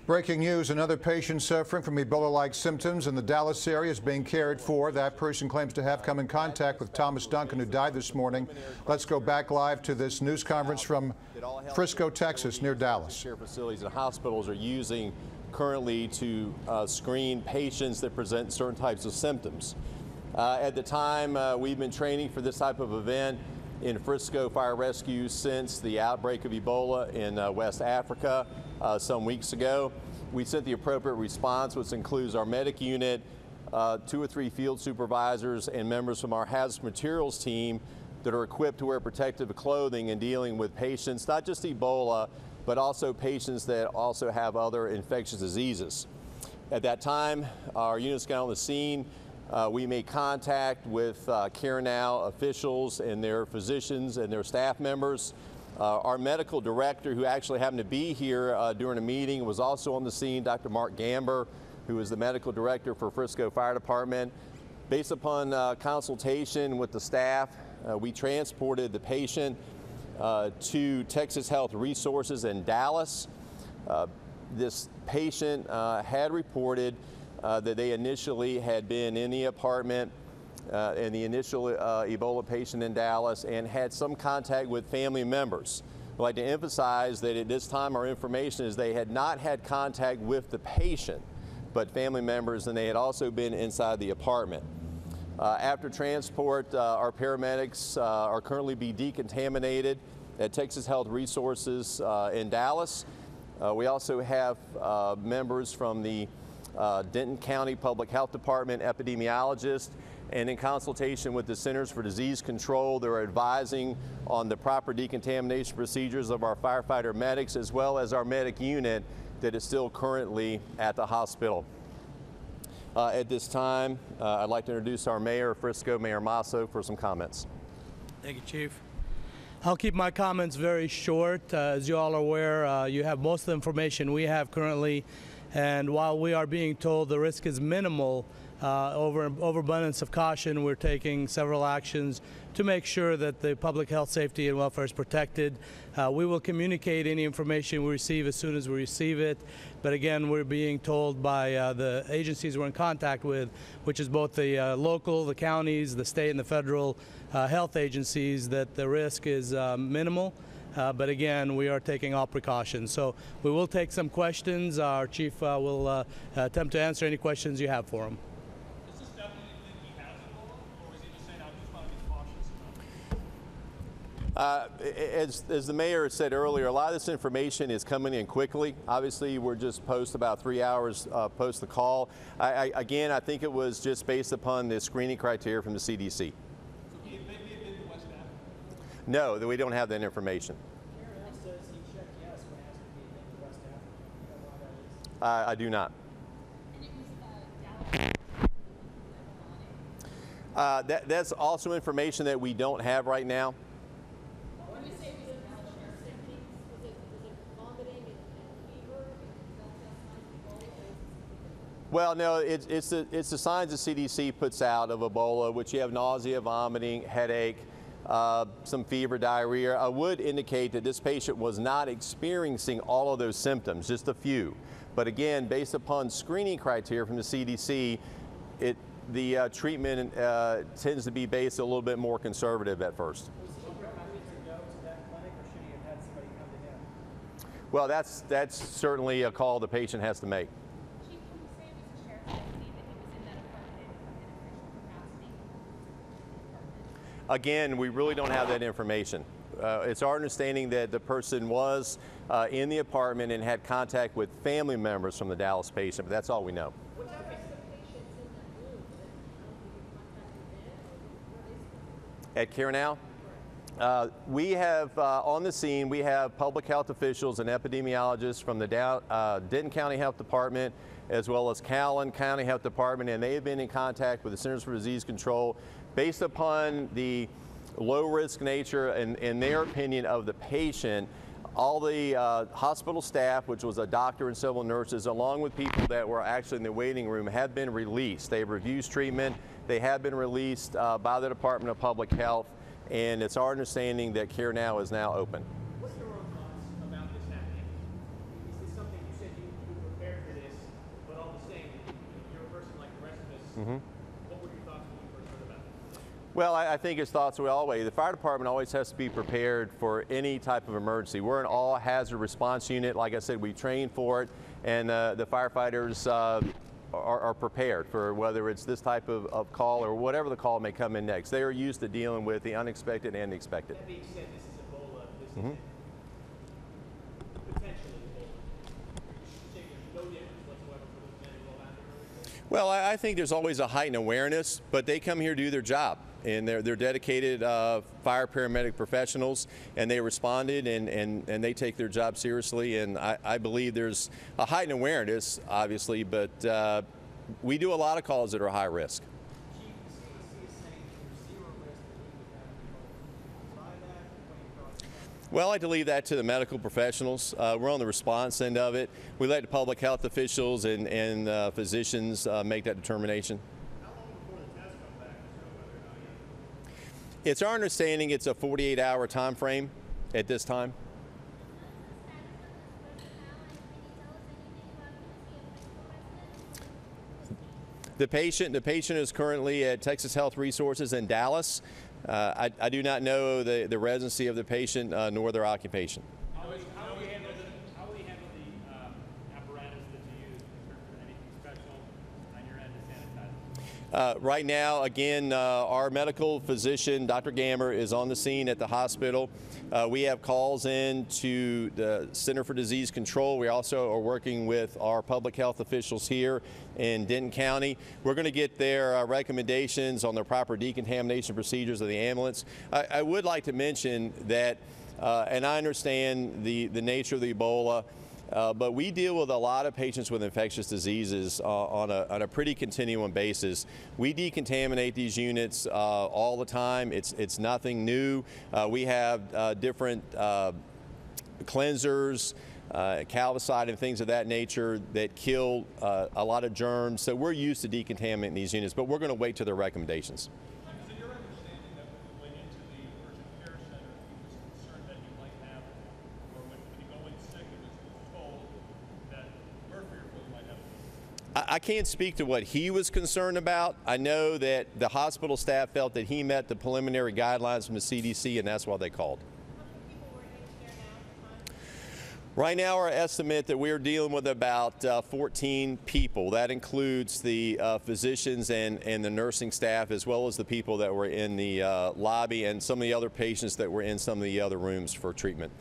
Breaking news, another patient suffering from Ebola-like symptoms in the Dallas area is being cared for. That person claims to have come in contact with Thomas Duncan, who died this morning. Let's go back live to this news conference from Frisco, Texas, near Dallas. Care facilities and hospitals are using currently to screen patients that present certain types of symptoms. At the time, we've been training for this type of event in Frisco Fire Rescue since the outbreak of Ebola in West Africa some weeks ago. We sent the appropriate response, which includes our medic unit, 2 or 3 field supervisors, and members from our hazardous materials team that are equipped to wear protective clothing and dealing with patients, not just Ebola, but also patients that also have other infectious diseases. At that time, our units got on the scene. We made contact with Care Now officials and their physicians and their staff members. Our medical director, who actually happened to be here during a meeting, was also on the scene, Dr. Mark Gamber, who is the medical director for Frisco Fire Department. Based upon consultation with the staff, we transported the patient to Texas Health Resources in Dallas. This patient had reported that they initially had been in the apartment and the initial Ebola patient in Dallas and had some contact with family members. I'd like to emphasize that at this time our information is they had not had contact with the patient, but family members, and they had also been inside the apartment. After transport, our paramedics are currently being decontaminated at Texas Health Resources in Dallas. We also have members from the Denton County Public Health Department epidemiologist, and in consultation with the Centers for Disease Control, they're advising on the proper decontamination procedures of our firefighter medics, as well as our medic unit that is still currently at the hospital. At this time, I'd like to introduce our mayor of Frisco, Mayor Masso, for some comments. Thank you, Chief. I'll keep my comments very short. As you all are aware, you have most of the information we have currently. And while we are being told the risk is minimal, overabundance of caution, we're taking several actions to make sure that the public health, safety, and welfare is protected. We will communicate any information we receive as soon as we receive it. But again, we're being told by the agencies we're in contact with, which is both the local, the counties, the state, and the federal health agencies, that the risk is minimal. But again, we are taking all precautions. So we will take some questions. Our chief will attempt to answer any questions you have for him. Does this definitely think he has Ebola, or is he just saying, I just want to be cautious? As the mayor said earlier, a lot of this information is coming in quickly. Obviously, we're just post about 3 hours post the call. Again, I think it was just based upon the screening criteria from the CDC. So he may have been to West Africa? No, that we don't have that information. I do not. That's also information that we don't have right now. When you say it was malnutrition symptoms, was it vomiting and fever? Well, no, it's the signs the CDC puts out of Ebola, which you have nausea, vomiting, headache, some fever, diarrhea. I would indicate that this patient was not experiencing all of those symptoms, just a few. But again, based upon screening criteria from the CDC, the treatment tends to be based a little bit more conservative at first. Was he recommended to go to that clinic, or should he have had somebody come to him? Well, that's certainly a call the patient has to make. Chief, can you say it was the sheriff's deputy that he was in that apartment in official capacity? Again, we really don't have that information. It's our understanding that the person was in the apartment and had contact with family members from the Dallas patient, but that's all we know. What type of patients in that room? At Care Now? We have on the scene, we have public health officials and epidemiologists from the Denton County Health Department, as well as Callan County Health Department, and they have been in contact with the Centers for Disease Control based upon the low risk nature and in their opinion of the patient. All the hospital staff, which was a doctor and several nurses, along with people that were actually in the waiting room, have been released. They've refused treatment. They have been released by the Department of Public Health, and it's our understanding that Care Now is now open. What's your own thoughts about this happening? Is this something you said you What were your thoughts when you first heard about it? Well, I think his thoughts will always. The fire department always has to be prepared for any type of emergency. We're an all-hazard response unit. Like I said, we train for it, and the firefighters are prepared for whether it's this type of call or whatever the call may come in next. They are used to dealing with the unexpected and the expected. That being said, this is Ebola. This is potentially Ebola. You say there's no difference whatsoever for those men who go out there? Well, I think there's always a heightened awareness, but they come here to do their job. And they're dedicated fire paramedic professionals, and they responded and they take their job seriously. And I believe there's a heightened awareness, obviously, but we do a lot of calls that are high risk. Chief, the CDC is saying there's zero risk that we would have Ebola. Try that. What do you thought? Well, I like to leave that to the medical professionals. We're on the response end of it. We let the public health officials and physicians make that determination. How long before the test come back to show whether or not you have it? It's our understanding it's a 48-hour time frame at this time. The patient is currently at Texas Health Resources in Dallas. I do not know the residency of the patient nor their occupation. How will you handle the apparatus that you use in terms of anything special on your end to sanitize? Right now, again, our medical physician, Dr. Gammer, is on the scene at the hospital. We have calls in to the Center for Disease Control. We also are working with our public health officials here in Denton County. We're going to get their recommendations on the proper decontamination procedures of the ambulance. I would like to mention that, and I understand the nature of the Ebola, but we deal with a lot of patients with infectious diseases on a pretty continuum basis. We decontaminate these units all the time. It's nothing new. We have different cleansers, calvicide and things of that nature that kill a lot of germs. So we're used to decontaminating these units, but we're going to wait till their recommendations. Is it your understanding that when you went into the urgent care center, he was concerned that you might have, or when you go in sick, it was told that we're fearful you might have? I can't speak to what he was concerned about. I know that the hospital staff felt that he met the preliminary guidelines from the CDC, and that's why they called. Right now, our estimate that we're dealing with about 14 people. That includes the physicians and the nursing staff, as well as the people that were in the lobby and some of the other patients that were in some of the other rooms for treatment.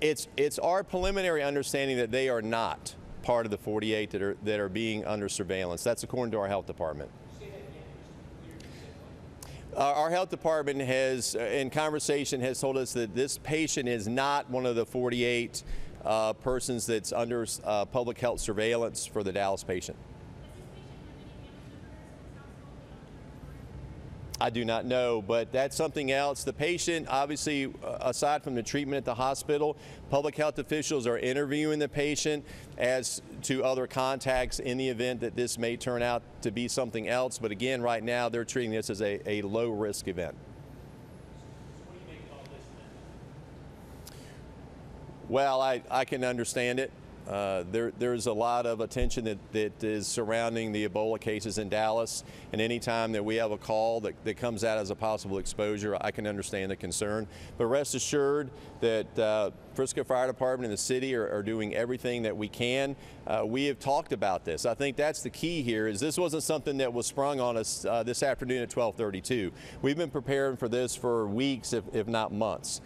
It's our preliminary understanding that they are not part of the 48 that are being under surveillance. That's according to our health department. Our health department has, in conversation, has told us that this patient is not one of the 48 persons that's under public health surveillance for the Dallas patient. I do not know, but that's something else. The patient, obviously, aside from the treatment at the hospital, public health officials are interviewing the patient as to other contacts in the event that this may turn out to be something else. But again, right now, they're treating this as a low-risk event. So what do you make of all this then? Well, I can understand it. There's a lot of attention that is surrounding the Ebola cases in Dallas, and anytime that we have a call that comes out as a possible exposure, I can understand the concern. But rest assured that Frisco Fire Department and the city are doing everything that we can. We have talked about this. I think that's the key here, is this wasn't something that was sprung on us this afternoon at 12:32. We've been preparing for this for weeks, if not months.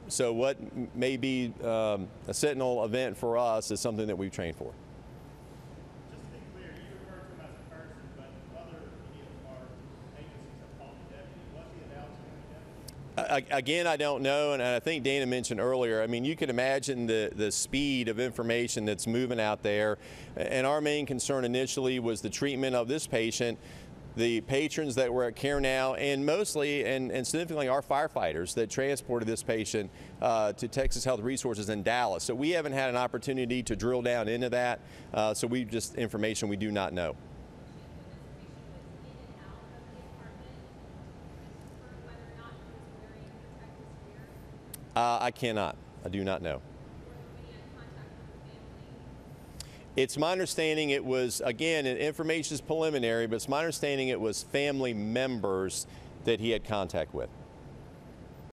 So what may be a sentinel event for us is something that we've trained for. Just to be clear, you refer to him as a person, but other EFR agencies have called the deputy. Was he announced to be a deputy? Again, I don't know, and I think Dana mentioned earlier, I mean, you can imagine the speed of information that's moving out there, and our main concern initially was the treatment of this patient, the patrons that were at Care Now, and mostly and significantly our firefighters that transported this patient to Texas Health Resources in Dallas. So we haven't had an opportunity to drill down into that, so we just information we do not know. I cannot. I do not know. It's my understanding it was, again, information is preliminary, but it's my understanding it was family members that he had contact with.